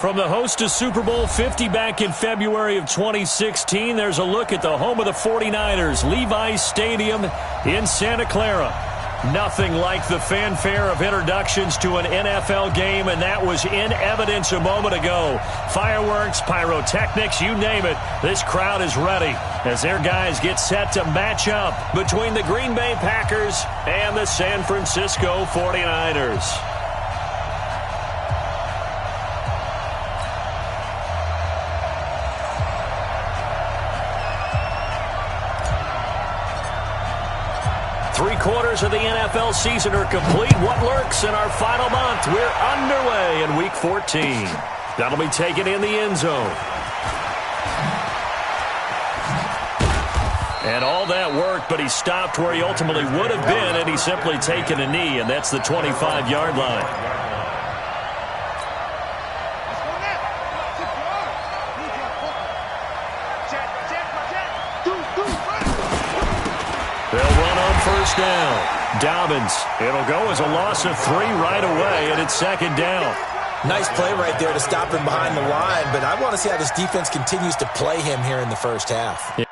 From the host to Super Bowl 50 back in February of 2016, there's a look at the home of the 49ers, Levi's Stadium in Santa Clara. Nothing like the fanfare of introductions to an NFL game, and that was in evidence a moment ago. Fireworks, pyrotechnics, you name it, this crowd is ready as their guys get set to match up between the Green Bay Packers and the San Francisco 49ers. Three-quarters of the NFL season are complete. What lurks in our final month? We're underway in Week 14. That'll be taken in the end zone. And all that worked, but he stopped where he ultimately would have been, and he's simply taken a knee, and that's the 25-yard line. They'll run on first down. Dobbins. It'll go as a loss of 3 right away, and it's second down. Nice play right there to stop him behind the line, but I want to see how this defense continues to play him here in the first half. Yeah.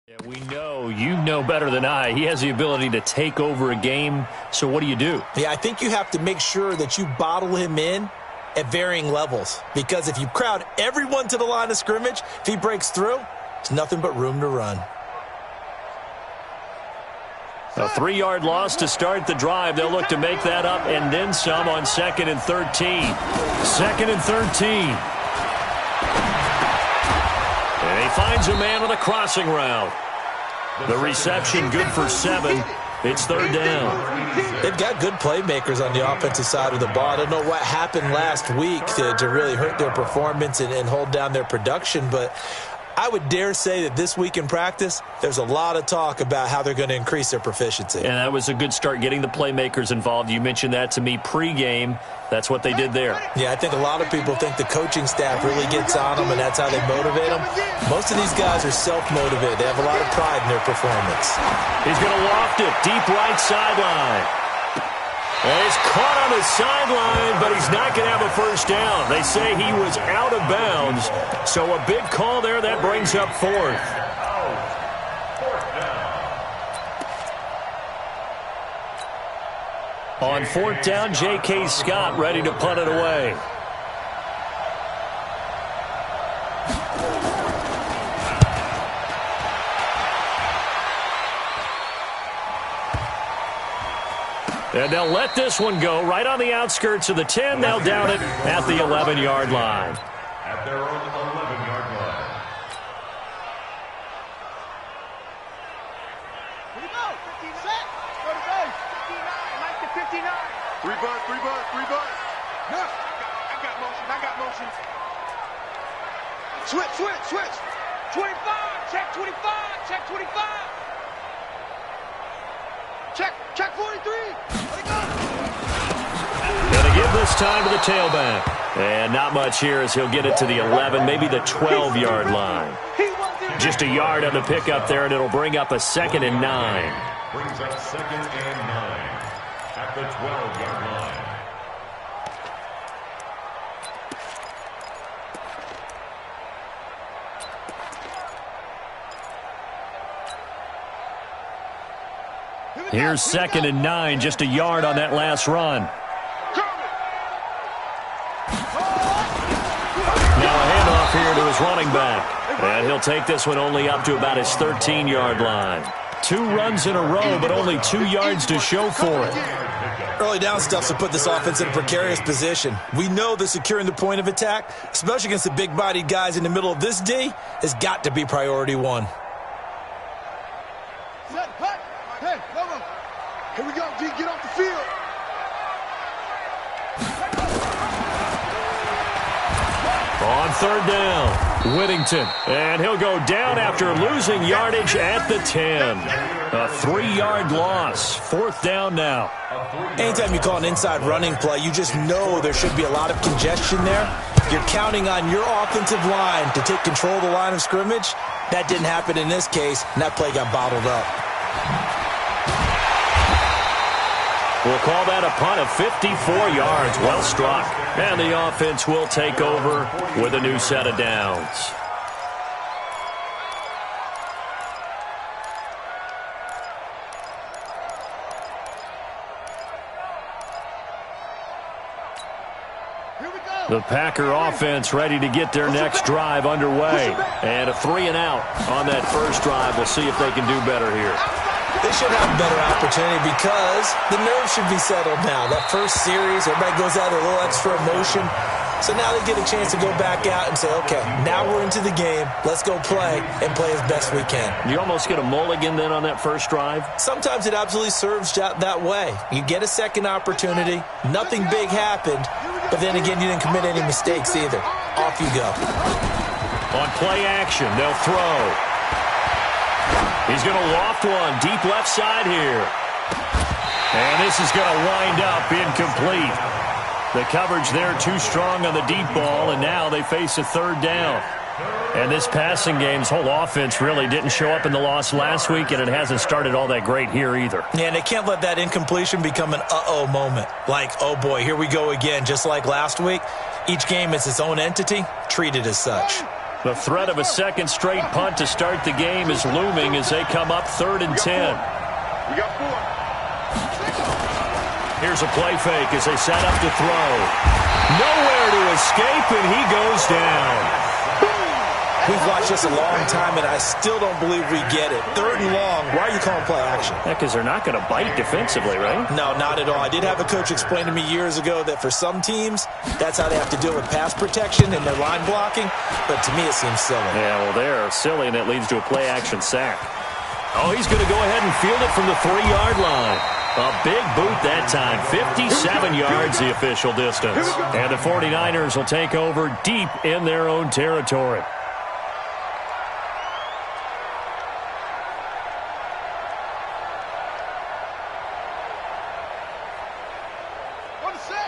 Yeah, we know, you know better than I, he has the ability to take over a game. So what do you do? Yeah, I think you have to make sure that you bottle him in at varying levels. Because if you crowd everyone to the line of scrimmage, if he breaks through, there's nothing but room to run. A 3-yard loss to start the drive. They'll look to make that up and then some on 2nd and 13. 2nd and 13. And he finds a man on a crossing route. The reception good for 7. It's 3rd down. They've got good playmakers on the offensive side of the ball. I don't know what happened last week to really hurt their performance and hold down their production, but I would dare say that this week in practice, there's a lot of talk about how they're going to increase their proficiency. And that was a good start, getting the playmakers involved. You mentioned that to me pregame. That's what they did there. Yeah, I think a lot of people think the coaching staff really gets on them, and that's how they motivate them. Most of these guys are self-motivated. They have a lot of pride in their performance. He's going to loft it, deep right sideline. And he's caught on the sideline, but he's not going to have a first down. They say he was out of bounds, so a big call there. That brings up fourth. On fourth down, J.K. Scott ready to punt it away. And they'll let this one go right on the outskirts of the 10. They'll down it at the 11-yard line. At their own 11-yard line. Here we go. 15 set. Go to base. 59. Mike to 59. Three bud. No. I got motion. Switch. 25. Check 25. Check 25. Check 43. Let it go. Going to give this time to the tailback. And not much here as he'll get it to the 11, maybe the 12-yard line. Just a yard on the pickup there, and it'll bring up a 2nd and 9. Brings up 2nd and 9 at the 12-yard line. Here's 2nd and 9, just a yard on that last run. Now a handoff here to his running back. And he'll take this one only up to about his 13-yard line. 2 runs in a row, but only 2 yards to show for it. Early down stuff to put this offense in a precarious position. We know that securing the point of attack, especially against the big-bodied guys in the middle of this D, has got to be priority 1. Hey, Lobo. Here we go, D. Get off the field. On 3rd down, Whittington. And he'll go down after losing yardage at the 10. A 3-yard loss. 4th down now. Anytime you call an inside running play, you just know there should be a lot of congestion there. You're counting on your offensive line to take control of the line of scrimmage. That didn't happen in this case, and that play got bottled up. We'll call that a punt of 54 yards. Well struck. And the offense will take over with a new set of downs. The Packer offense ready to get their next drive underway. And a 3 and out on that first drive. We'll see if they can do better here. They should have a better opportunity because the nerves should be settled now. That first series, everybody goes out with a little extra emotion. So now they get a chance to go back out and say, okay, now we're into the game. Let's go play and play as best we can. You almost get a mulligan then on that first drive? Sometimes it absolutely serves that way. You get a second opportunity. Nothing big happened. But then again, you didn't commit any mistakes either. Off you go. On play action, they'll throw. He's going to loft one deep left side here. And this is going to wind up incomplete. The coverage there too strong on the deep ball, and now they face a 3rd down. And this passing game's whole offense really didn't show up in the loss last week, and it hasn't started all that great here either. Yeah, and they can't let that incompletion become an uh-oh moment. Like, oh boy, here we go again, just like last week. Each game is its own entity, treated as such. The threat of a second straight punt to start the game is looming as they come up 3rd and 10. We got 4. Here's a play fake as they set up to throw. Nowhere to escape, and he goes down. We've watched this a long time, and I still don't believe we get it. 3rd and long, why are you calling play action? Yeah, because they're not going to bite defensively, right? No, not at all. I did have a coach explain to me years ago that for some teams, that's how they have to deal with pass protection and their line blocking, but to me it seems silly. Yeah, well, they're silly, and it leads to a play action sack. Oh, he's going to go ahead and field it from the 3-yard line. A big boot that time, 57 yards the official distance. And the 49ers will take over deep in their own territory.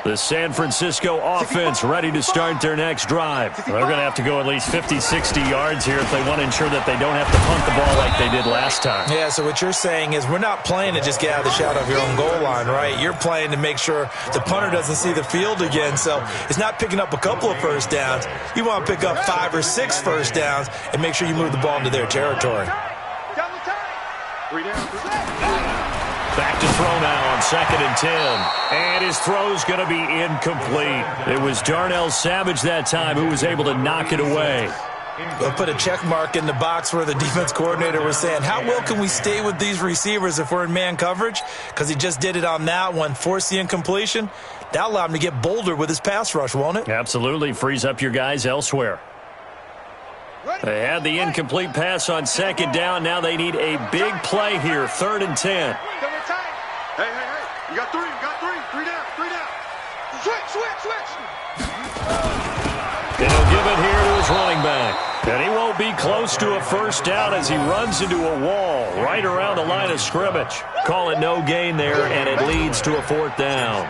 The San Francisco offense ready to start their next drive. They're going to have to go at least 50, 60 yards here if they want to ensure that they don't have to punt the ball like they did last time. Yeah, so what you're saying is we're not playing to just get out of the shadow of your own goal line, right? You're playing to make sure the punter doesn't see the field again. So it's not picking up a couple of first downs. You want to pick up 5 or 6 first downs and make sure you move the ball into their territory. Back to throw now on 2nd and 10. And his throw's going to be incomplete. It was Darnell Savage that time who was able to knock it away. We'll put a check mark in the box where the defense coordinator was saying, how well can we stay with these receivers if we're in man coverage? Because he just did it on that one, forced the incompletion. That allowed him to get bolder with his pass rush, won't it? Absolutely. Frees up your guys elsewhere. They had the incomplete pass on 2nd down. Now they need a big play here, 3rd and 10. Hey. You got 3. 3 down. Switch. And he'll give it here to his running back. And he won't be close to a first down as he runs into a wall right around the line of scrimmage. Call it no gain there, and it leads to a 4th down.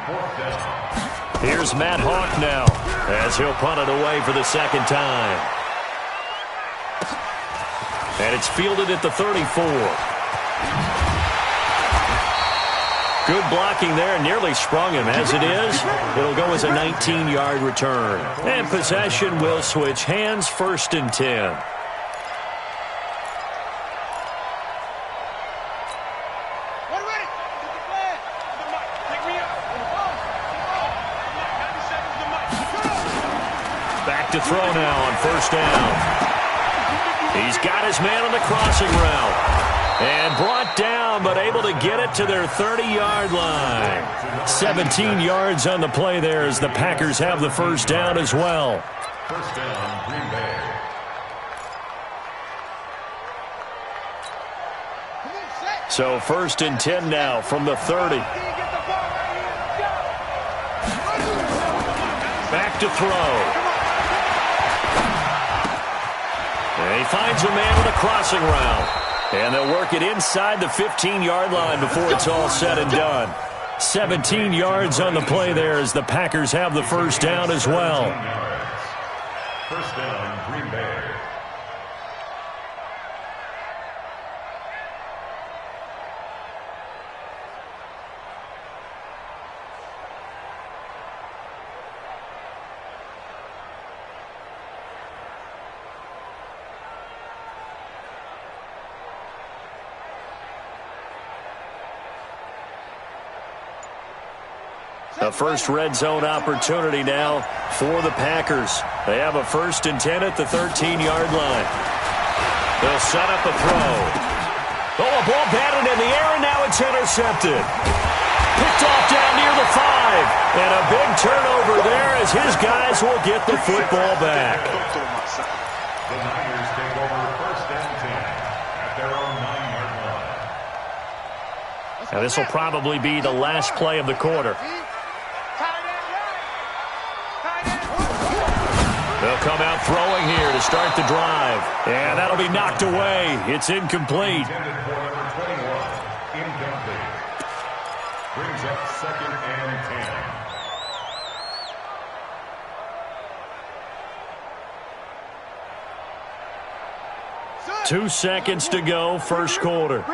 Here's Matt Hawk now as he'll punt it away for the 2nd time. And it's fielded at the 34. Good blocking there, nearly sprung him. As it is, it'll go as a 19-yard return. And possession will switch hands, 1st and 10. Back to throw now on 1st down. He's got his man on the crossing route. And brought down, but able to get it to their 30-yard line. 17 yards on the play there as the Packers have the first down as well. First down, Green Bay. So 1st and 10 now from the 30. Back to throw. And he finds a man on a crossing route. And they'll work it inside the 15-yard line before it's all said and done. 17 yards on the play there as the Packers have the first down as well. First down, Green Bay. A first red zone opportunity now for the Packers. They have a 1st and 10 at the 13-yard line. They'll set up a throw. Oh, a ball batted in the air, and now it's intercepted. Picked off down near the 5. And a big turnover there as his guys will get the football back. The Niners take over 1st and 10 at their own 9-yard line. Now this will probably be the last play of the quarter. They'll come out throwing here to start the drive. And that'll be knocked away. It's incomplete. Intended for number 21, incomplete. Brings up 2nd and 10. 2 seconds to go, first quarter.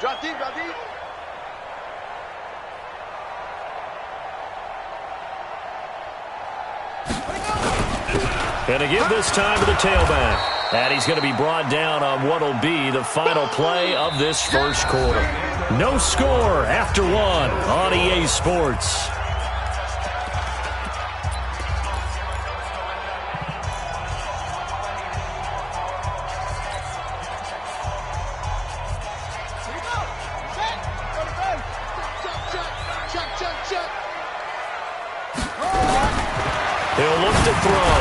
Drop deep. And to give this time to the tailback. And he's going to be brought down on what will be the final play of this first quarter. No score after 1 on EA Sports. He'll look to throw.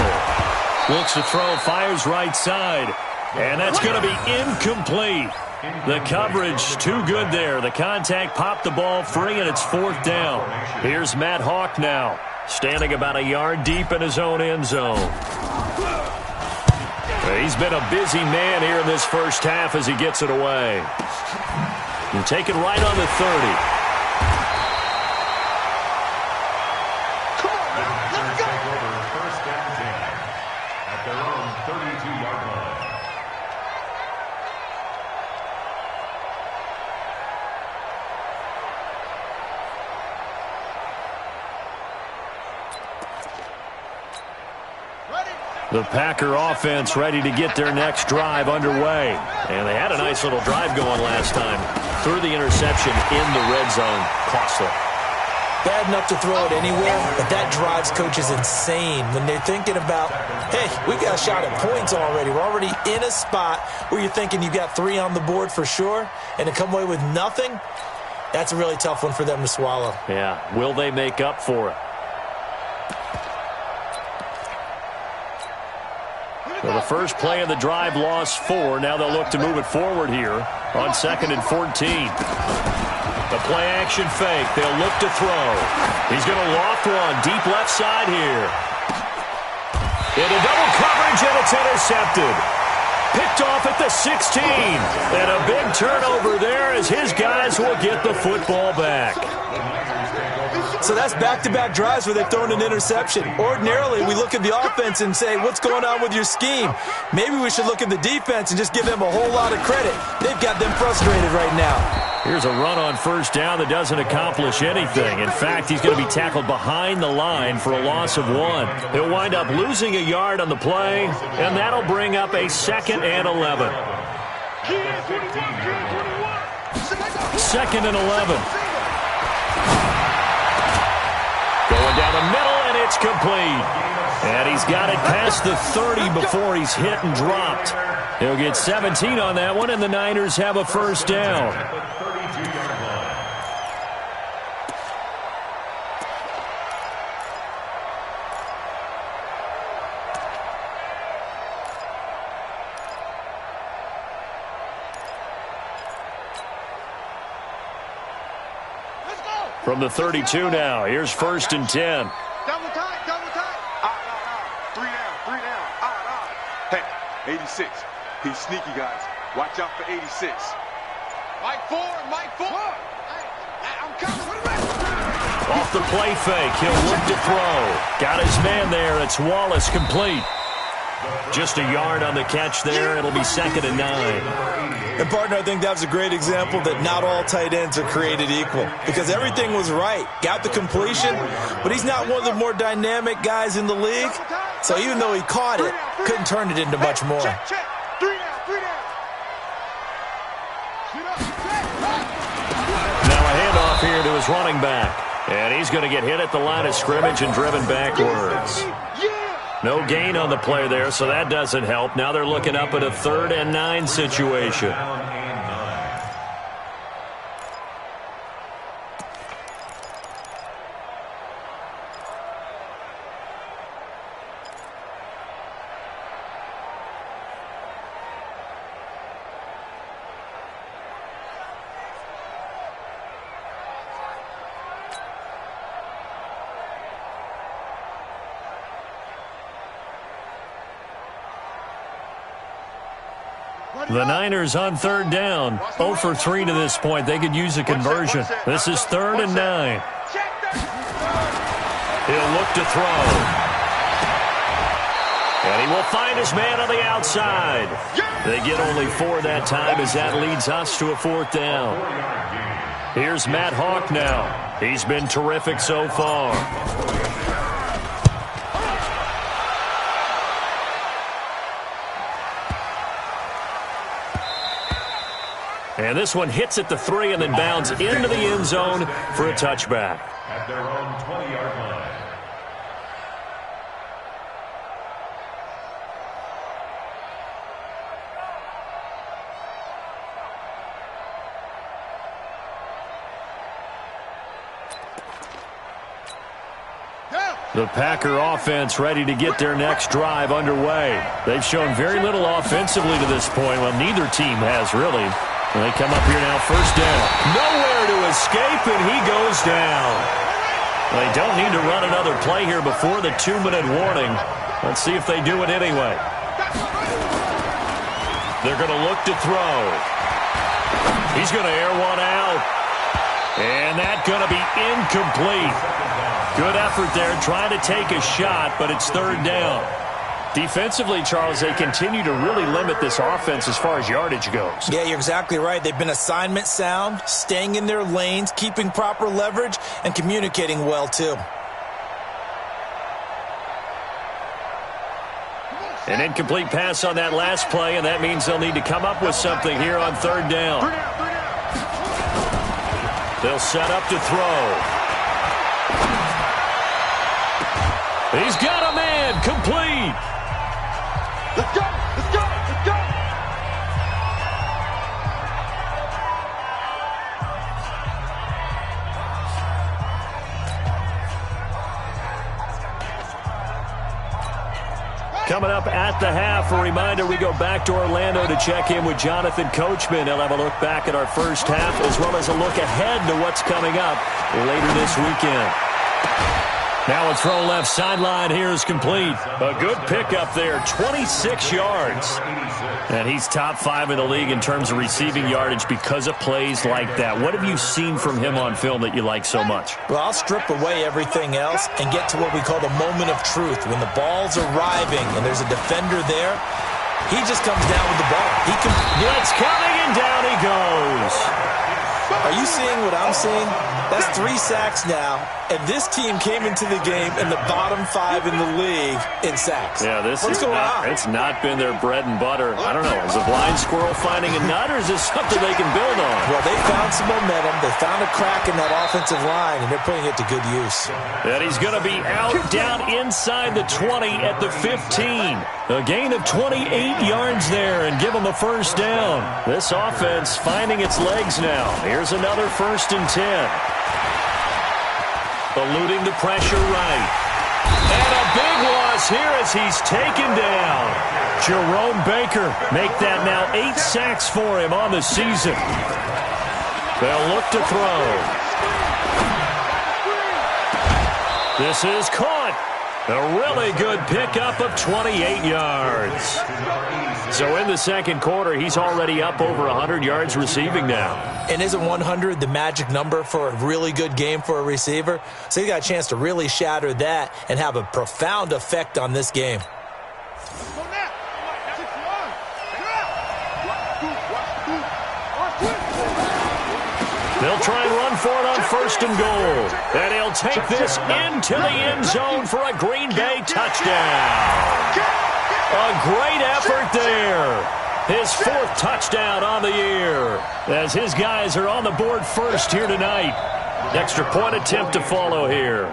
Looks to throw, fires right side. And that's going to be incomplete. The coverage too good there. The contact popped the ball free, and it's 4th down. Here's Matt Hawk now, standing about a yard deep in his own end zone. He's been a busy man here in this first half as he gets it away. And taken right on the 30. The Packer offense ready to get their next drive underway. And they had a nice little drive going last time. Threw the interception in the red zone. Costly. Bad enough to throw it anywhere, but that drives coaches insane when they're thinking about, hey, we got a shot at points already. We're already in a spot where you're thinking you got 3 on the board for sure, and to come away with nothing, that's a really tough one for them to swallow. Yeah, will they make up for it? So the first play of the drive lost 4. Now they'll look to move it forward here on 2nd and 14. The play action fake. They'll look to throw. He's going to loft one deep left side here. Into double coverage, and it's intercepted. Picked off at the 16. And a big turnover there as his guys will get the football back. So that's back-to-back drives where they've thrown an interception. Ordinarily, we look at the offense and say, what's going on with your scheme? Maybe we should look at the defense and just give them a whole lot of credit. They've got them frustrated right now. Here's a run on first down that doesn't accomplish anything. In fact, he's going to be tackled behind the line for a loss of 1. He'll wind up losing a yard on the play, and that'll bring up a 2nd and 11. 2nd and 11. Going down the middle, and it's complete. And he's got it past the 30 before he's hit and dropped. He'll get 17 on that one, and the Niners have a first down. From the 32 now, here's 1st and 10. Double time, double time. 3 down. Hey, 86. He's sneaky, guys. Watch out for 86. Mike 4. I'm coming. Off the play fake, he'll look to throw. Got his man there. It's Wallace, complete. Just a yard on the catch there. It'll be 2nd and 9. And, partner, I think that was a great example that not all tight ends are created equal because everything was right. Got the completion, but he's not one of the more dynamic guys in the league. So even though he caught it, couldn't turn it into much more. Check. 3 down. Now a handoff here to his running back. And he's going to get hit at the line of scrimmage and driven backwards. No gain on the play there, so that doesn't help. Now they're looking up at a 3rd and 9 situation. The Niners on 3rd down. 0 for 3 to this point. They could use a conversion. This is 3rd and 9. He'll look to throw. And he will find his man on the outside. They get only 4 that time as that leads us to a 4th down. Here's Matt Hawk now. He's been terrific so far. And this one hits at the 3 and then bounds into the end zone for a touchback. At their own 20-yard line. The Packer offense ready to get their next drive underway. They've shown very little offensively to this point. Well, neither team has really. And they come up here now, 1st down. Nowhere to escape, and he goes down. They don't need to run another play here before the 2-minute warning. Let's see if they do it anyway. They're going to look to throw. He's going to air one out. And that's going to be incomplete. Good effort there trying to take a shot, but it's third down. Defensively, Charles, they continue to really limit this offense as far as yardage goes. Yeah, you're exactly right. They've been assignment sound, staying in their lanes, keeping proper leverage, and communicating well, too. An incomplete pass on that last play, and that means they'll need to come up with something here on third down. They'll set up to throw. He's got a man, complete. Let's go! Let's go! Let's go! Coming up at the half, a reminder, we go back to Orlando to check in with Jonathan Coachman. He'll have a look back at our first half as well as a look ahead to what's coming up later this weekend. Now a throw left sideline here is complete. A good pickup there, 26 yards. And he's top 5 in the league in terms of receiving yardage because of plays like that. What have you seen from him on film that you like so much? Well, I'll strip away everything else and get to what we call the moment of truth. When the ball's arriving and there's a defender there, he just comes down with the ball. Blitz coming and down he goes. Are you seeing what I'm seeing? That's 3 sacks now, and this team came into the game in the bottom 5 in the league in sacks. Yeah, what's going on? It's not been their bread and butter. I don't know. Is a blind squirrel finding a nut, or is this something they can build on? Well, they found some momentum. They found a crack in that offensive line, and they're putting it to good use. And he's going to be out down inside the 20 at the 15. A gain of 28 yards there and give them a first down. This offense finding its legs now. Here's another 1st and 10. Eluding the pressure right. And a big loss here as he's taken down. Jerome Baker make that now 8 sacks for him on the season. They'll look to throw. This is caught. A really good pickup of 28 yards. So in the second quarter, he's already up over 100 yards receiving now. And isn't 100 the magic number for a really good game for a receiver? So he got a chance to really shatter that and have a profound effect on this game. They'll try and run for it on 1st and goal. And he'll take this into the end zone for a Green Bay touchdown. A great effort there. His 4th touchdown on the year as his guys are on the board first here tonight. Extra point attempt to follow here.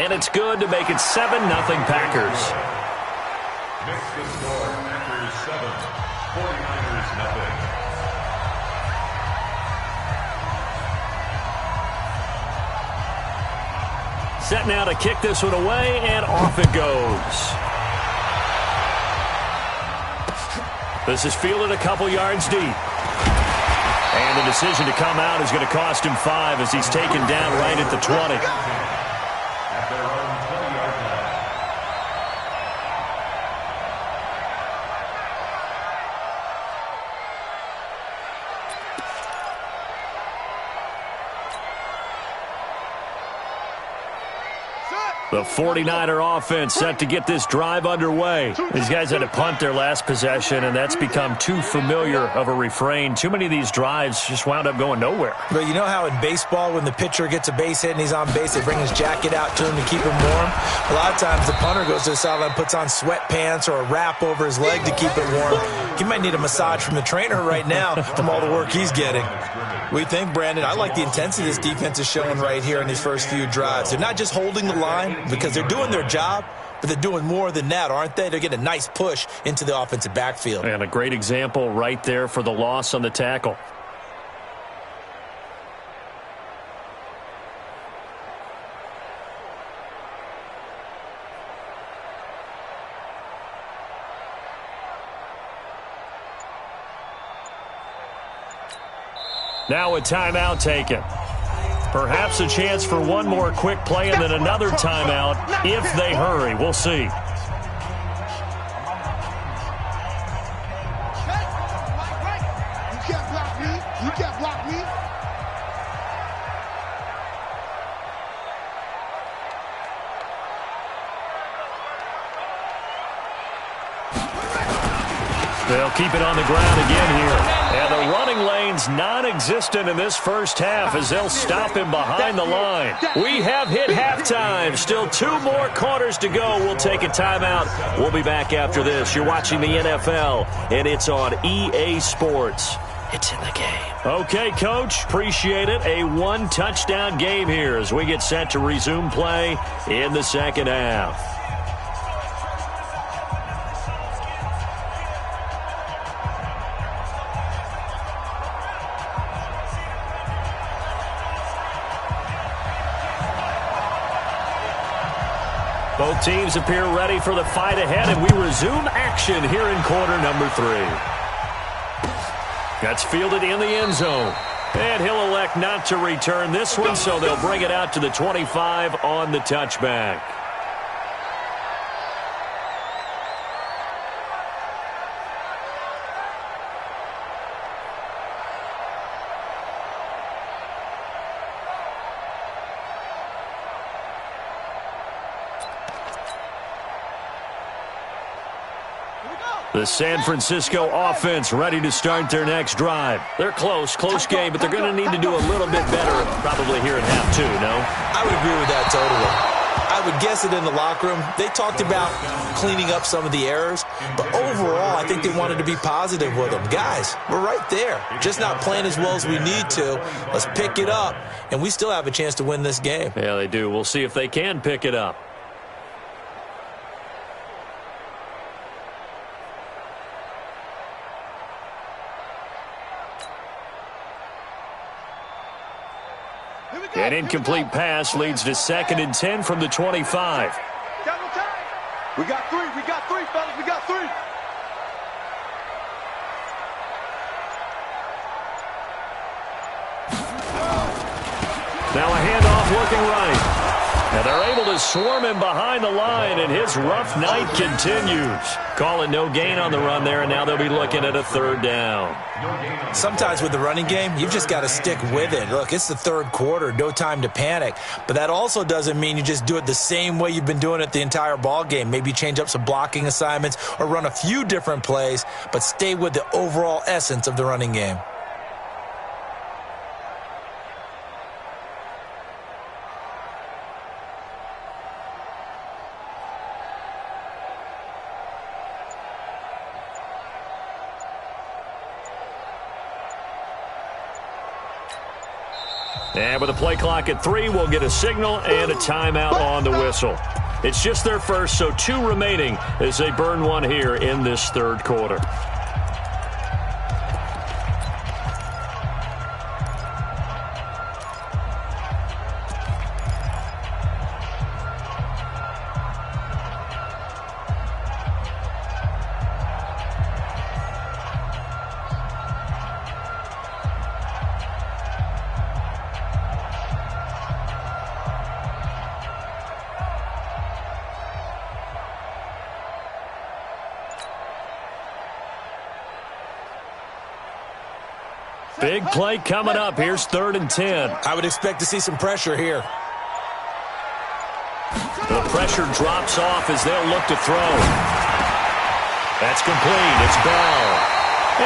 And it's good to make it 7-0 Packers. Next to score, Packers 7, 49ers nothing. Set now to kick this one away, and off it goes. This is fielded a couple yards deep. And the decision to come out is going to cost him 5 as he's taken down right at the 20. At their own 20-yard line. The 49er offense set to get this drive underway. These guys had to punt their last possession, and that's become too familiar of a refrain. Too many of these drives just wound up going nowhere. But you know how in baseball, when the pitcher gets a base hit and he's on base, they bring his jacket out to him to keep him warm? A lot of times the punter goes to the sideline, puts on sweatpants or a wrap over his leg to keep it warm. He might need a massage from the trainer right now from all the work he's getting. What do you think, Brandon? I like the intensity this defense is showing right here in these first few drives. They're not just holding the line because they're doing their job, but they're doing more than that, aren't they? They're getting a nice push into the offensive backfield. And a great example right there for the loss on the tackle. Now a timeout taken. Perhaps a chance for one more quick play and then another timeout if they hurry. We'll see. You can't block me. They'll keep it on the ground again here. And the running lane's non-existent in this first half as they'll stop him behind the line. We have hit halftime. Still 2 more quarters to go. We'll take a timeout. We'll be back after this. You're watching the NFL, and it's on EA Sports. It's in the game. Okay, Coach. Appreciate it. A 1-touchdown game here as we get set to resume play in the second half. Both teams appear ready for the fight ahead, and we resume action here in quarter number 3. That's fielded in the end zone. And he'll elect not to return this one, so they'll bring it out to the 25 on the touchback. The San Francisco offense ready to start their next drive. They're close game, but they're going to need to do a little bit better probably here in half 2, no? I would agree with that totally. I would guess it in the locker room. They talked about cleaning up some of the errors, but overall, I think they wanted to be positive with them. Guys, we're right there. Just not playing as well as we need to. Let's pick it up, and we still have a chance to win this game. Yeah, they do. We'll see if they can pick it up. An incomplete pass leads to 2nd and 10 from the 25. We got 3, fellas, we got 3. Now a handoff looking right. And they're able to swarm him behind the line, and his rough night continues. Calling no gain on the run there, and now they'll be looking at a 3rd down. Sometimes with the running game, you've just got to stick with it. Look, it's the 3rd quarter, no time to panic. But that also doesn't mean you just do it the same way you've been doing it the entire ball game. Maybe change up some blocking assignments or run a few different plays, but stay with the overall essence of the running game. And with a play clock at 3, we'll get a signal and a timeout on the whistle. It's just their first, so 2 remaining as they burn one here in this 3rd quarter. Big play coming up. Here's 3rd and 10. I would expect to see some pressure here. The pressure drops off as they'll look to throw. That's complete. It's Bell.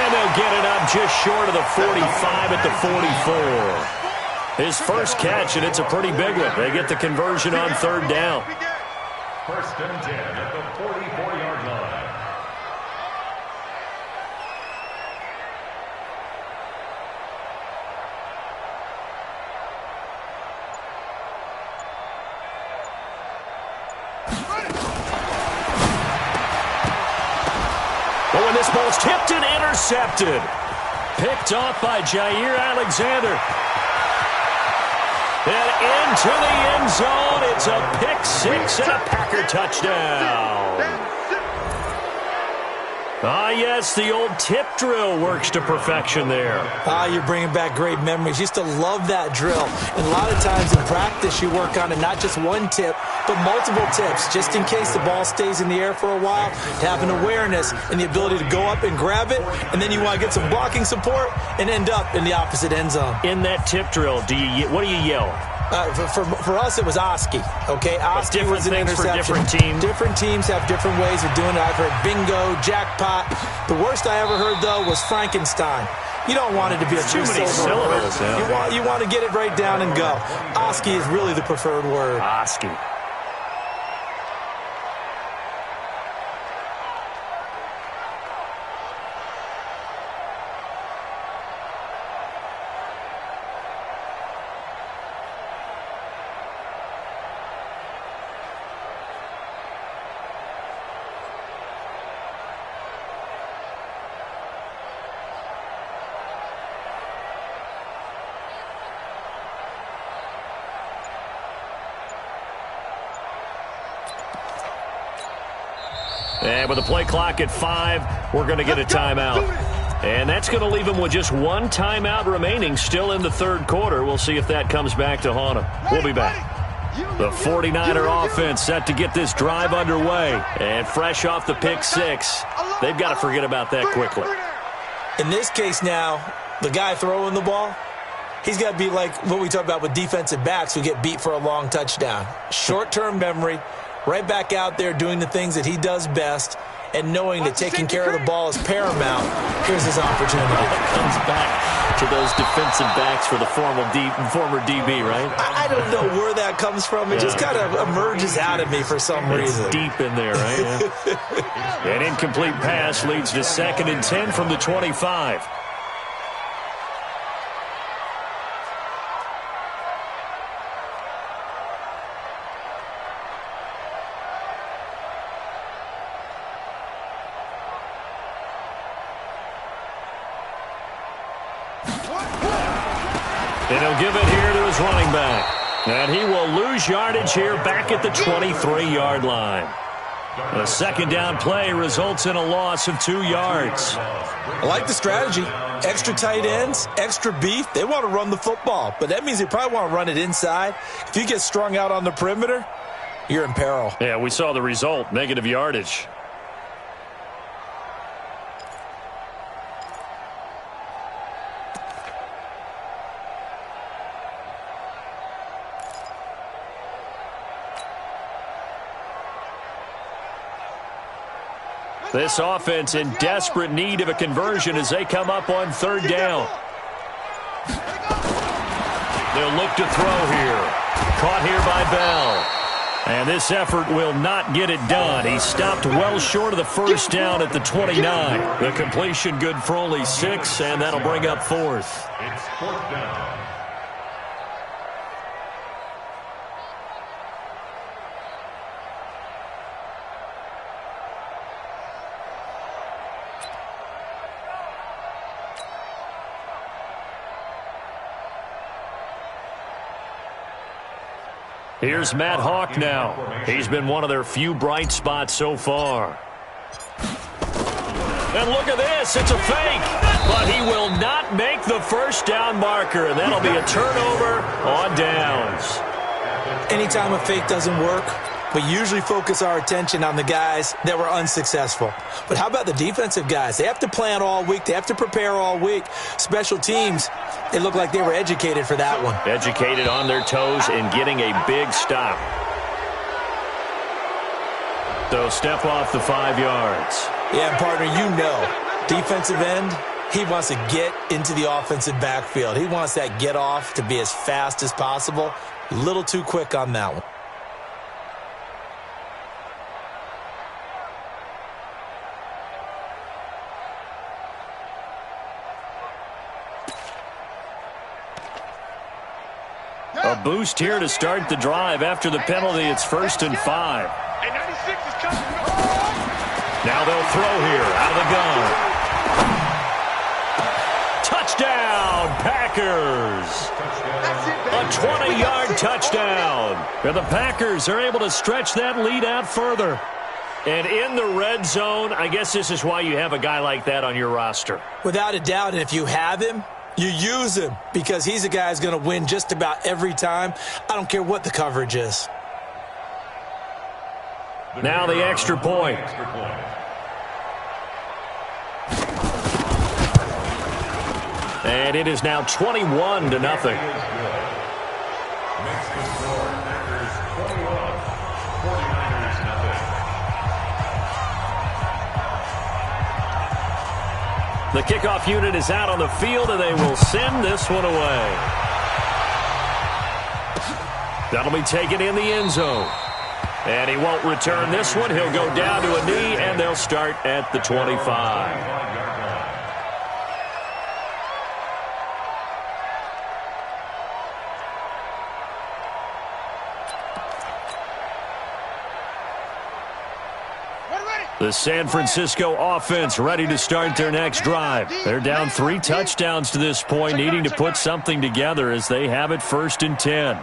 And they'll get it up just short of the 45 at the 44. His first catch, and it's a pretty big one. They get the conversion on 3rd down. 1st and 10 at the 44-yard line. Oh, and this ball's tipped and intercepted. Picked off by Jair Alexander. And into the end zone. It's a pick 6 and a Packer touchdown. Ah, yes, the old tip drill works to perfection there. Ah, you're bringing back great memories. Used to love that drill. And a lot of times in practice, you work on it, not just one tip, but multiple tips, just in case the ball stays in the air for a while, to have an awareness and the ability to go up and grab it, and then you want to get some blocking support and end up in the opposite end zone. In that tip drill, what do you yell? For us, it was Oski, okay? Oski was an interception. For different teams. Different teams have different ways of doing it. I've heard bingo, jackpot. The worst I ever heard, though, was Frankenstein. You don't want it to be a too many syllables. Yeah. You want to get it right down and go. Oski is really the preferred word. Oski. And with the play clock at 5, we're going to get a timeout. And that's going to leave them with just one timeout remaining still in the third quarter. We'll see if that comes back to haunt them. We'll be back. The 49er offense set to get this drive underway. And fresh off the pick 6, they've got to forget about that quickly. In this case now, the guy throwing the ball, he's got to be like what we talk about with defensive backs who get beat for a long touchdown. Short-term memory. Right back out there doing the things that he does best and knowing that taking care of the ball is paramount. Here's his opportunity. Comes back to those defensive backs for the former DB, right? I don't know where that comes from. It just kind of emerges out of me for some reason. It's deep in there, right? Yeah. An incomplete pass leads to 2nd and 10 from the 25. And he'll give it here to his running back. And he will lose yardage here back at the 23-yard line. The second down play results in a loss of 2 yards. I like the strategy. Extra tight ends, extra beef. They want to run the football, but that means they probably want to run it inside. If you get strung out on the perimeter, you're in peril. Yeah, we saw the result, negative yardage. This offense in desperate need of a conversion as they come up on 3rd down. They'll look to throw here. Caught here by Bell. And this effort will not get it done. He stopped well short of the first down at the 29. The completion good for only 6, and that'll bring up 4th. It's 4th down. Here's Matt Hawk now. He's been one of their few bright spots so far. And look at this. It's a fake. But he will not make the first down marker. And that'll be a turnover on downs. Anytime a fake doesn't work, we usually focus our attention on the guys that were unsuccessful. But how about the defensive guys? They have to plan all week. They have to prepare all week. Special teams, they look like they were educated for that one. Educated on their toes and getting a big stop. So step off the 5 yards. Yeah, partner, you know, defensive end, he wants to get into the offensive backfield. He wants that get off to be as fast as possible. A little too quick on that one. A boost here to start the drive. After the penalty, it's 1st and 5. Now they'll throw here out of the gun. Touchdown, Packers. A 20-yard touchdown. And the Packers are able to stretch that lead out further. And in the red zone, I guess this is why you have a guy like that on your roster. Without a doubt, and if you have him, you use him because he's a guy who's going to win just about every time. I don't care what the coverage is. Now the extra point. And it is now 21-0. The kickoff unit is out on the field, and they will send this one away. That'll be taken in the end zone. And he won't return this one. He'll go down to a knee, and they'll start at the 25. The San Francisco offense ready to start their next drive. They're down 3 touchdowns to this point, needing to put something together as they have it 1st and 10.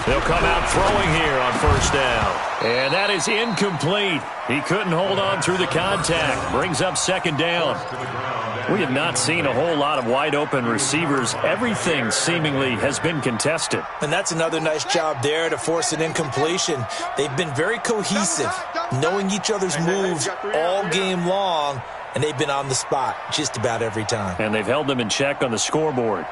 They'll come out throwing here on 1st down. And that is incomplete. He couldn't hold on through the contact. Brings up 2nd down. We have not seen a whole lot of wide-open receivers. Everything seemingly has been contested. And that's another nice job there to force an incompletion. They've been very cohesive, knowing each other's moves all game long, and they've been on the spot just about every time. And they've held them in check on the scoreboard.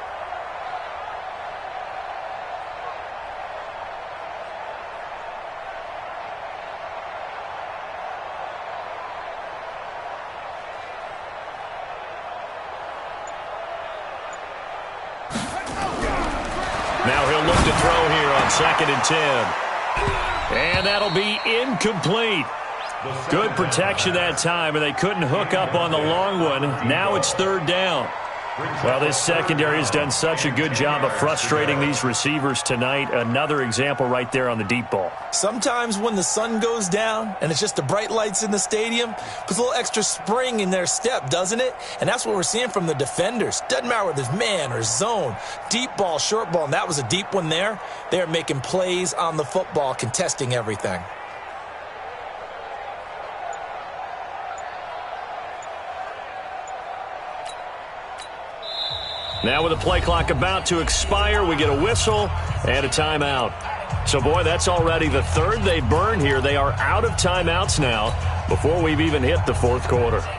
Now he'll look to throw here on 2nd and 10. And that'll be incomplete. Good protection that time, and they couldn't hook up on the long one. Now it's 3rd down. Well, this secondary has done such a good job of frustrating these receivers tonight. Another example right there on the deep ball. Sometimes when the sun goes down and it's just the bright lights in the stadium, puts a little extra spring in their step, doesn't it? And that's what we're seeing from the defenders. Doesn't matter whether it's man or zone, deep ball, short ball, and that was a deep one there. They're making plays on the football, contesting everything. Now with the play clock about to expire, we get a whistle and a timeout. So, boy, that's already the 3rd they burned here. They are out of timeouts now before we've even hit the 4th quarter. Pick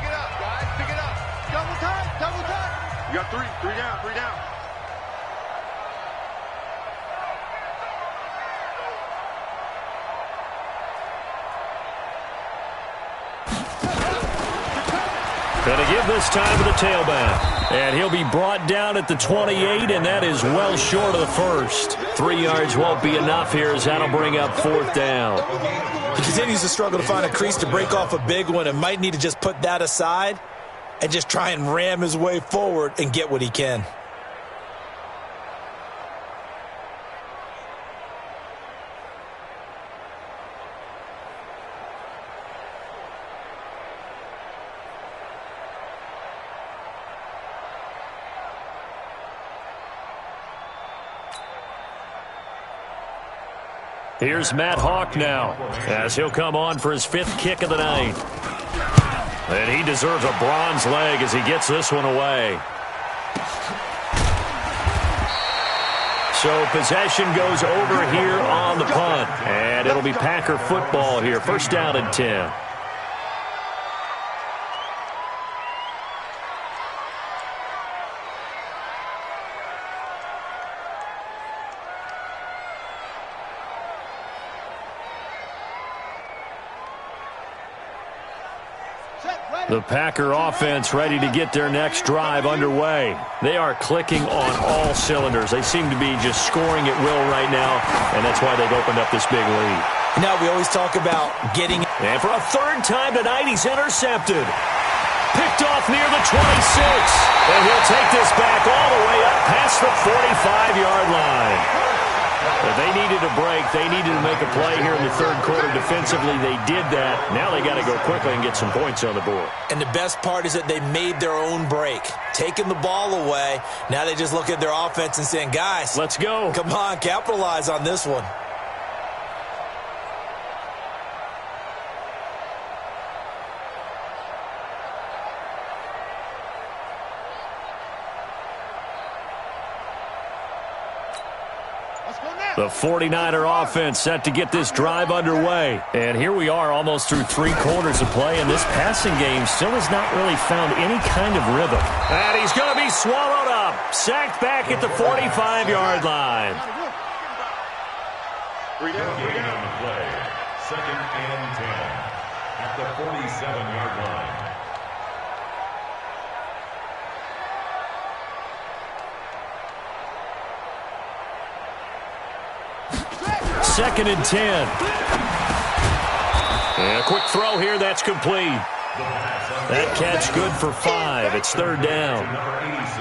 it up, guys. Pick it up. Double time. Double time. You got 3. 3 down. 3 down. Going to give this time to the tailback. And he'll be brought down at the 28, and that is well short of the 1st. 3 yards won't be enough here as that'll bring up 4th down. He continues to struggle to find a crease to break off a big one and might need to just put that aside and just try and ram his way forward and get what he can. Here's Matt Hawk now as he'll come on for his 5th kick of the night. And he deserves a bronze leg as he gets this one away. So possession goes over here on the punt. And it'll be Packer football here. 1st down and 10. The Packer offense ready to get their next drive underway. They are clicking on all cylinders. They seem to be just scoring at will right now, and that's why they've opened up this big lead. Now we always talk about getting... And for a 3rd time tonight, he's intercepted. Picked off near the 26. And he'll take this back all the way up past the 45-yard line. But they needed a break. They needed to make a play here in the third quarter defensively. They did that. Now they got to go quickly and get some points on the board. And the best part is that they made their own break. Taking the ball away. Now they just look at their offense and saying, guys, let's go. Come on, capitalize on this one. The 49er offense set to get this drive underway. And here we are almost through 3 quarters of play, and this passing game still has not really found any kind of rhythm. And he's going to be swallowed up. Sacked back at the 45-yard line. Gain on the play. 2nd and 10 at the 47-yard line. Second and 10. And a quick throw here. That's complete. That catch good for 5. It's 3rd down.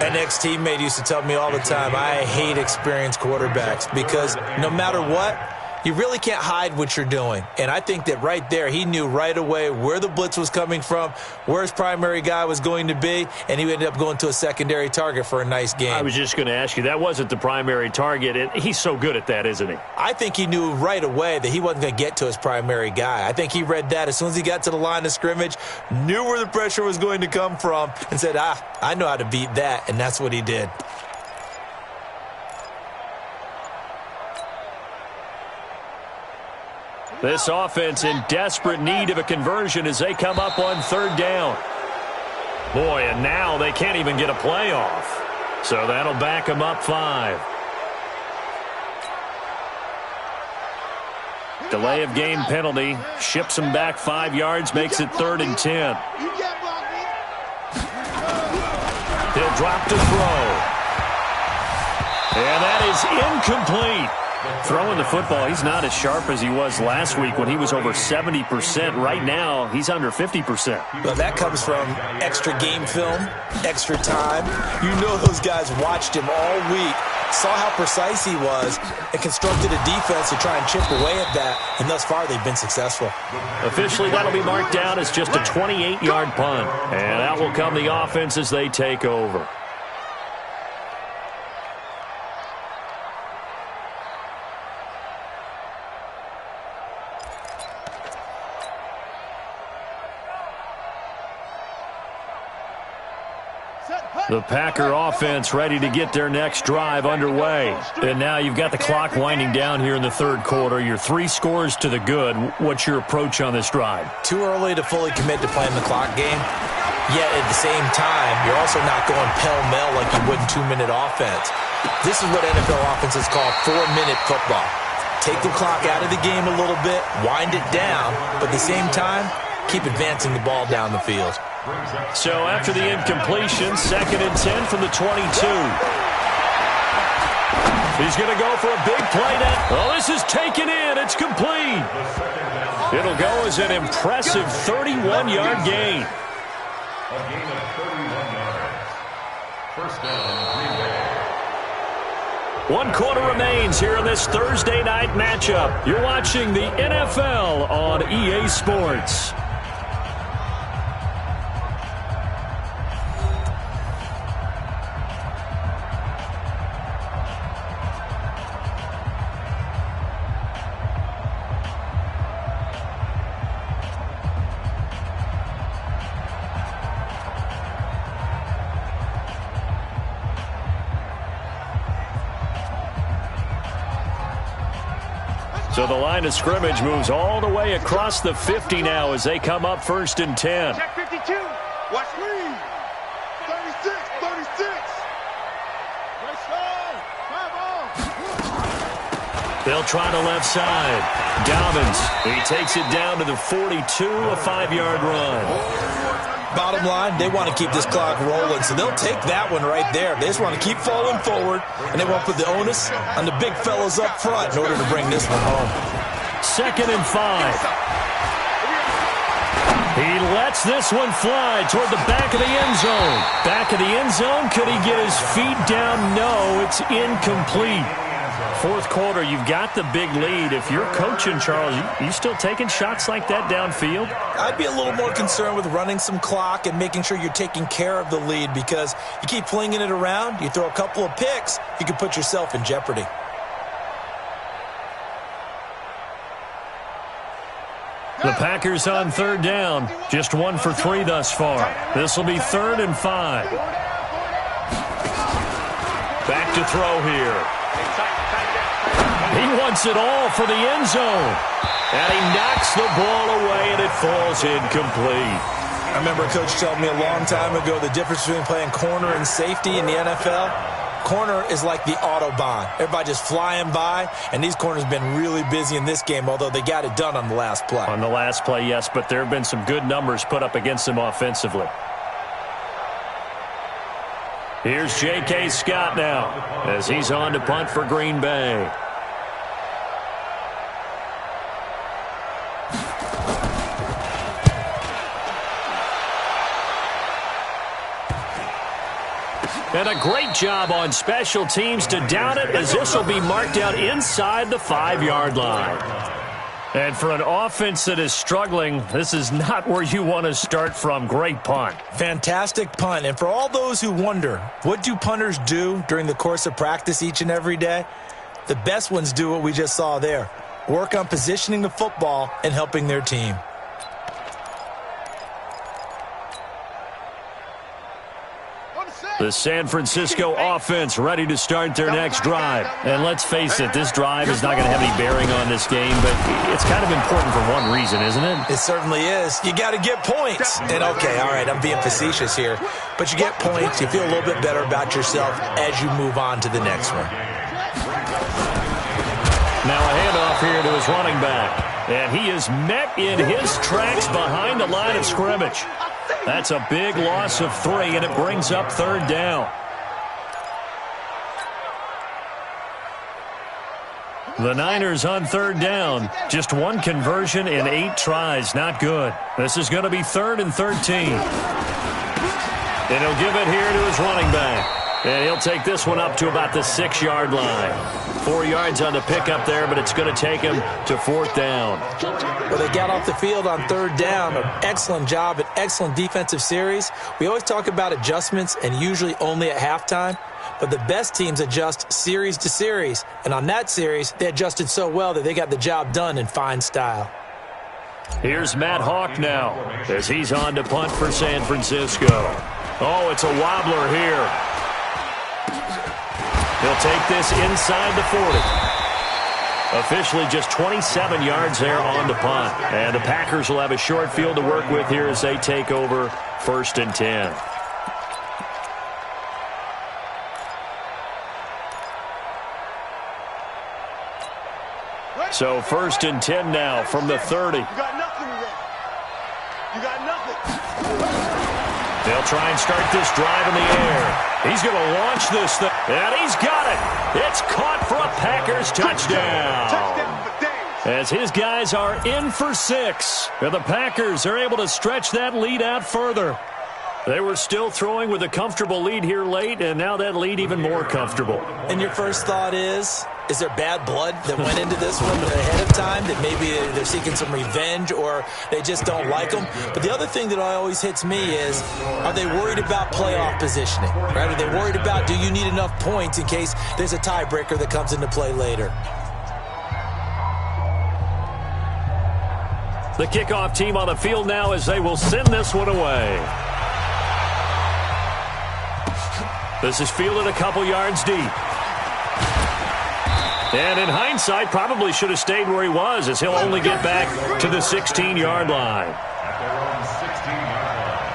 An ex-teammate used to tell me all the time, I hate experienced quarterbacks because no matter what, you really can't hide what you're doing. And I think that right there, he knew right away where the blitz was coming from, where his primary guy was going to be, and he ended up going to a secondary target for a nice game. I was just going to ask you, that wasn't the primary target. He's so good at that, isn't he? I think he knew right away that he wasn't going to get to his primary guy. I think he read that as soon as he got to the line of scrimmage, knew where the pressure was going to come from, and said, I know how to beat that, and that's what he did. This offense in desperate need of a conversion as they come up on 3rd down. Boy, and now they can't even get a play off. So that'll back them up 5. Delay of game penalty. Ships them back 5 yards, makes it 3rd and 10. He'll drop to throw. And that is incomplete. Throwing the football, he's not as sharp as he was last week when he was over 70%. Right now, he's under 50%. Well, that comes from extra game film, extra time. You know those guys watched him all week, saw how precise he was, and constructed a defense to try and chip away at that. And thus far, they've been successful. Officially, that'll be marked down as just a 28-yard punt. And out will come the offense as they take over. The Packer offense ready to get their next drive underway. And now you've got the clock winding down here in the 3rd quarter. You're 3 scores to the good. What's your approach on this drive? Too early to fully commit to playing the clock game. Yet at the same time, you're also not going pell-mell like you would in 2-minute offense. This is what NFL offenses call 4-minute football. Take the clock out of the game a little bit, wind it down, but at the same time, keep advancing the ball down the field. So after the incompletion, 2nd and 10 from the 22. He's going to go for a big play now. Oh, this is taken in. It's complete. It'll go as an impressive 31-yard gain. A gain of 31 yards. 1st down, Green Bay. 1 quarter remains here in this Thursday night matchup. You're watching the NFL on EA Sports. So the line of scrimmage moves all the way across the 50 now as they come up 1st and 10. Check 52. Watch me. 36, 36. They'll try the left side. Dobbins, he takes it down to the 42, a 5-yard run. Bottom line, they want to keep this clock rolling, so they'll take that one right there. They just want to keep falling forward, and they won't put the onus on the big fellas up front in order to bring this one home. 2nd and 5. He lets this one fly toward the back of the end zone. Back of the end zone, could he get his feet down? No, it's incomplete. Fourth quarter, you've got the big lead. If you're coaching, Charles, you still taking shots like that downfield? I'd be a little more concerned with running some clock and making sure you're taking care of the lead, because you keep flinging it around, you throw a couple of picks, you can put yourself in jeopardy. The Packers on third down. Just 1 for 3 thus far. This will be 3rd and 5. Back to throw here. He wants it all for the end zone. And he knocks the ball away, and it falls incomplete. I remember a coach telling me a long time ago the difference between playing corner and safety in the NFL. Corner is like the Autobahn. Everybody just flying by, and these corners have been really busy in this game, although they got it done on the last play. On the last play, yes, but there have been some good numbers put up against them offensively. Here's J.K. Scott now as he's on to punt for Green Bay. And a great job on special teams to down it, as this will be marked out inside the 5-yard line. And for an offense that is struggling, this is not where you want to start from. Great punt. Fantastic punt. And for all those who wonder, what do punters do during the course of practice each and every day? The best ones do what we just saw there. Work on positioning the football and helping their team. The San Francisco offense ready to start their next drive. And let's face it, this drive is not going to have any bearing on this game, but it's kind of important for one reason, isn't it? It certainly is. You got to get points. And okay, all right, I'm being facetious here, but you get points, you feel a little bit better about yourself as you move on to the next one. Now a handoff here to his running back. And he is met in his tracks behind the line of scrimmage. That's a big loss of 3, and it brings up 3rd down. The Niners on 3rd down. Just 1 conversion in 8 tries. Not good. This is going to be 3rd and 13. And he'll give it here to his running back. And he'll take this one up to about the 6-yard line. 4 yards on the pickup there, but it's going to take him to 4th down. Well, they got off the field on 3rd down. An excellent job, an excellent defensive series. We always talk about adjustments, and usually only at halftime. But the best teams adjust series to series. And on that series, they adjusted so well that they got the job done in fine style. Here's Matt Hawk now as he's on to punt for San Francisco. Oh, it's a wobbler here. He'll take this inside the 40. Officially just 27 yards there on the punt. And the Packers will have a short field to work with here as they take over 1st and 10. So 1st and 10 now from the 30. You got nothing today. You got nothing. They'll try and start this drive in the air. He's going to launch this thing. And he's got it. It's caught for a Packers touchdown. As his guys are in for 6. And the Packers are able to stretch that lead out further. They were still throwing with a comfortable lead here late, and now that lead even more comfortable. And your first thought is there bad blood that went into this one ahead of time, that maybe they're seeking some revenge or they just don't like them? But the other thing that always hits me is, are they worried about playoff positioning? Right? Are they worried about, do you need enough points in case there's a tiebreaker that comes into play later? The kickoff team on the field now as they will send this one away. This is fielded a couple yards deep. And in hindsight, probably should have stayed where he was, as he'll only get back to the 16-yard line. At their own 16-yard line.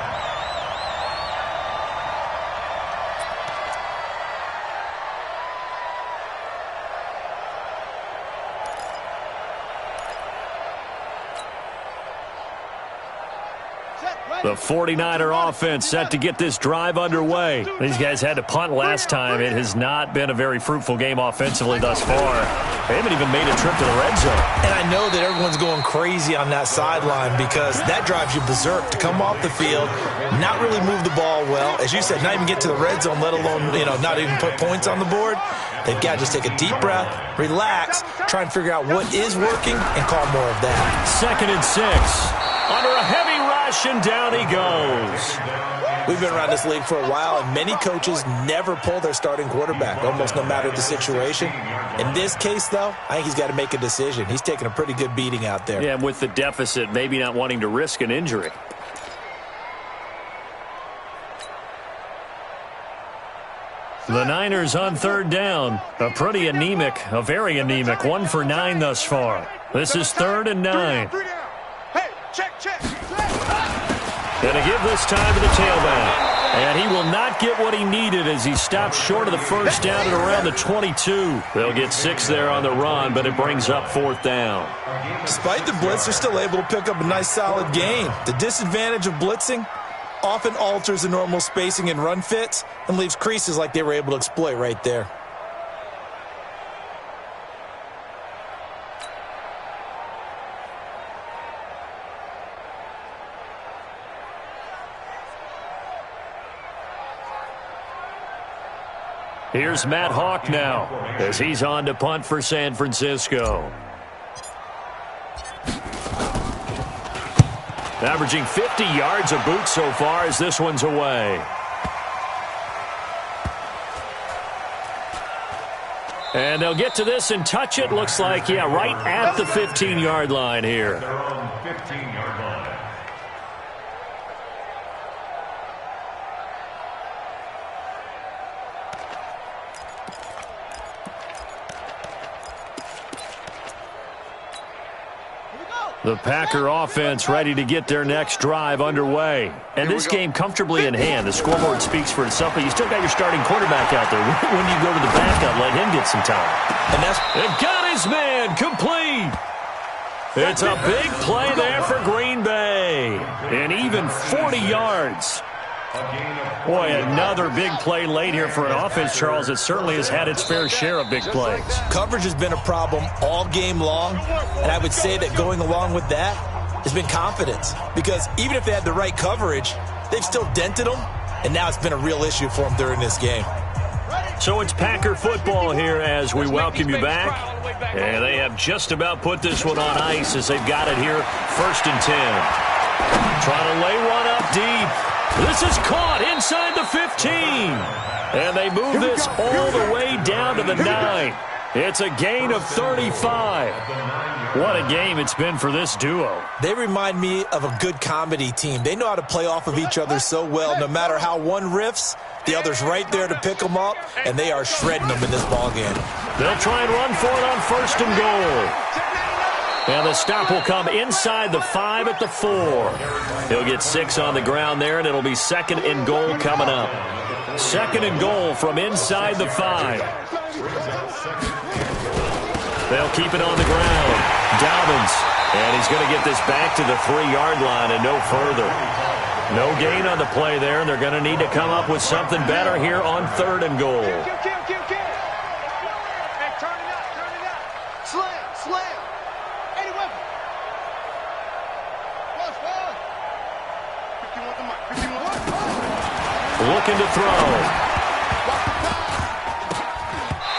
Set, right. The 49er offense set to get this drive underway. These guys had to punt last time. It has not been a very fruitful game offensively thus far. They haven't even made a trip to the red zone. And I know that everyone's going crazy on that sideline because that drives you berserk to come off the field, not really move the ball well. As you said, not even get to the red zone, let alone, not even put points on the board. They've got to just take a deep breath, relax, try and figure out what is working, and call more of that. 2nd and 6. Under a heavy rush, and down he goes. We've been around this league for a while, and many coaches never pull their starting quarterback, almost no matter the situation. In this case, though, I think he's got to make a decision. He's taking a pretty good beating out there. Yeah, with the deficit, maybe not wanting to risk an injury. The Niners on 3rd down. A very anemic 1 for 9 thus far. This is 3rd and 9. Hey, check. Going to give this time to the tailback. And he will not get what he needed as he stopped short of the first down at around the 22. They'll get 6 there on the run, but it brings up 4th down. Despite the blitz, they're still able to pick up a nice solid gain. The disadvantage of blitzing often alters the normal spacing and run fits and leaves creases like they were able to exploit right there. Here's Matt Hawk now as he's on to punt for San Francisco. Averaging 50 yards a boot so far as this one's away. And they'll get to this and touch it. Looks like, right at the 15-yard line here. They're on 15-yard line. The Packer offense ready to get their next drive underway. And this game comfortably in hand. The scoreboard speaks for itself, but you still got your starting quarterback out there. When you go to the backup, let him get some time. And it got his man complete. It's a big play there for Green Bay. And even 40 yards. Boy, another big play late here for an offense, Charles. It certainly has had its fair share of big plays. Coverage has been a problem all game long, and I would say that going along with that has been confidence. Because even if they had the right coverage, they've still dented them, and now it's been a real issue for them during this game. So it's Packer football here as we welcome you back. And they have just about put this one on ice as they've got it here, 1st and 10. Trying to lay one up deep. This is caught inside the 15. And they move this all the way down to the 9. It's a gain of 35. What a game it's been for this duo. They remind me of a good comedy team. They know how to play off of each other so well. No matter how one riffs, the other's right there to pick them up, and they are shredding them in this ballgame. They'll try and run for it on 1st and goal. And the stop will come inside the 5 at the 4. He'll get 6 on the ground there, and it'll be 2nd and goal coming up. 2nd and goal from inside the 5. They'll keep it on the ground. Dobbins, and he's going to get this back to the 3-yard line and no further. No gain on the play there, and they're going to need to come up with something better here on 3rd and goal. Looking to throw.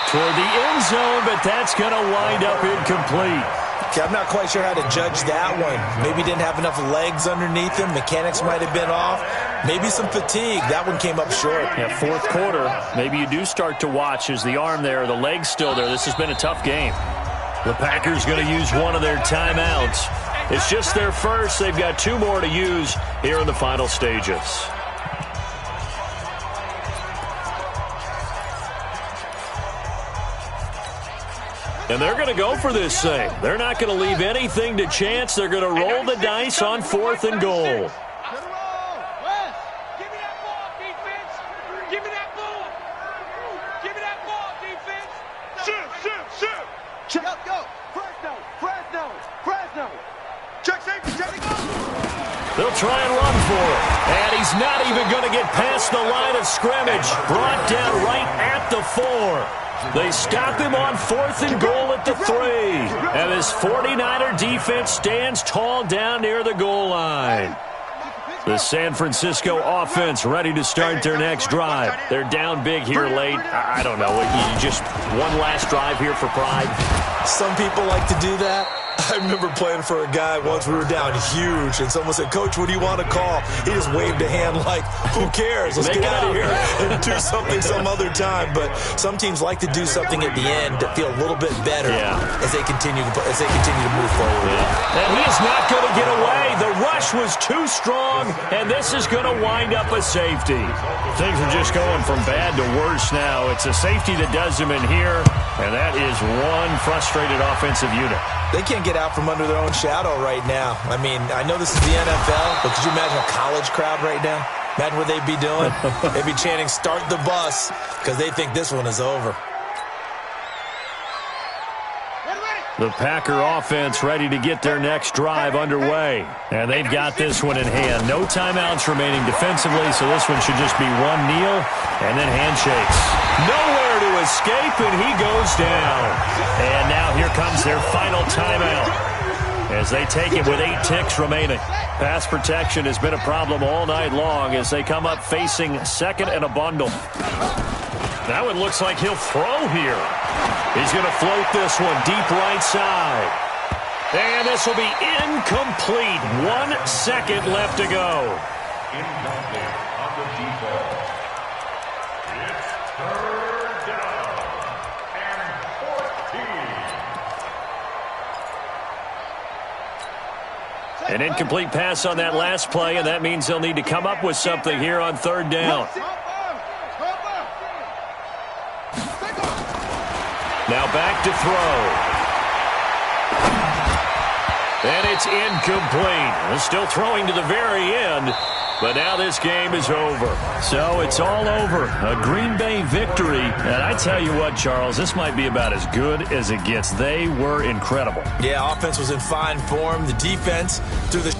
Toward the end zone, but that's going to wind up incomplete. Okay, I'm not quite sure how to judge that one. Maybe didn't have enough legs underneath him. Mechanics might have been off. Maybe some fatigue. That one came up short. Yeah, 4th quarter. Maybe you do start to watch as the arm there, the leg's still there. This has been a tough game. The Packers going to use one of their timeouts. It's just their first. They've got 2 more to use here in the final stages. And they're going to go for this thing. They're not going to leave anything to chance. They're going to roll the dice on 4th and goal. Check, go. Fresno. Check safety. Check it go. They'll try and run for it. And he's not even going to get past the line of scrimmage. Brought down right at the 4. They stop him on 4th and goal at the 3. And this 49er defense stands tall down near the goal line. The San Francisco offense ready to start their next drive. They're down big here late. I don't know. You just one last drive here for pride. Some people like to do that. I remember playing for a guy once. We were down huge, and someone said, "Coach, what do you want to call?" He just waved a hand like, "Who cares? Let's get out of here and do something some other time." But some teams like to do something at the end to feel a little bit better as they continue to move forward. Yeah. And he is not going to get away. The rush was too strong, and this is going to wind up a safety. Things are just going from bad to worse now. It's a safety that does them in here, and that is one frustrated offensive unit. They can't get out from under their own shadow right now. I mean, I know this is the NFL, but could you imagine a college crowd right now? Imagine what they'd be doing. They'd be chanting, "Start the bus," because they think this one is over. The Packer offense ready to get their next drive underway. And they've got this one in hand. No timeouts remaining defensively, so this one should just be one kneel and then handshakes. Nowhere to escape, and he goes down. And now here comes their final timeout as they take it with 8 ticks remaining. Pass protection has been a problem all night long as they come up facing 2nd and a bundle. That one looks like he'll throw here. He's going to float this one deep right side. And this will be incomplete. 1 second left to go. Incomplete on the default. It's 3rd down and 14. An incomplete pass on that last play, and that means they'll need to come up with something here on 3rd down. Now back to throw. And it's incomplete. They're still throwing to the very end, but now this game is over. So it's all over. A Green Bay victory. And I tell you what, Charles, this might be about as good as it gets. They were incredible. Yeah, offense was in fine form. The defense through the